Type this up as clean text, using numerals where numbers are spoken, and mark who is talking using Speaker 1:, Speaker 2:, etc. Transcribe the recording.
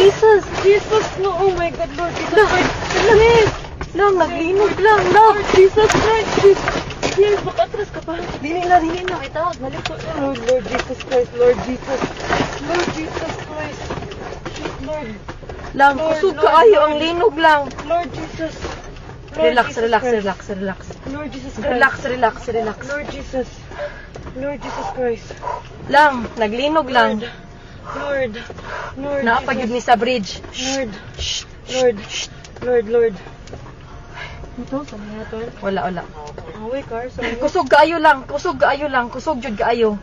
Speaker 1: Jesus.
Speaker 2: Jesus, no. Oh my God, Lord Jesus Christ. Langit.
Speaker 1: Lang, naglinog lang. Love, Jesus Christ.
Speaker 2: Yes, makatras ka pa.
Speaker 1: Dili na.
Speaker 2: Ito, balik ko. Lord Jesus Christ, Lord Jesus. Lord Jesus Christ. Lord.
Speaker 1: Lang,
Speaker 2: Lord,
Speaker 1: kusog
Speaker 2: Lord,
Speaker 1: kaayo,
Speaker 2: Lord.
Speaker 1: ang linog lang.
Speaker 2: Lord Jesus. Lord
Speaker 1: Relax,
Speaker 2: Jesus
Speaker 1: relax,
Speaker 2: Christ.
Speaker 1: relax, relax.
Speaker 2: Lord Jesus Christ.
Speaker 1: Relax, relax, relax.
Speaker 2: Lord Jesus. Lord Jesus Christ.
Speaker 1: Lang, naglinog lang.
Speaker 2: Lord. Lord.
Speaker 1: Naapagid ni
Speaker 2: Jesus.
Speaker 1: sa bridge.
Speaker 2: Lord.
Speaker 1: Shh.
Speaker 2: Lord. Lord. Ito, saan nga ito?
Speaker 1: Wala.
Speaker 2: Away, car. Sorry.
Speaker 1: Kusog kaayo lang, kusog jud kaayo.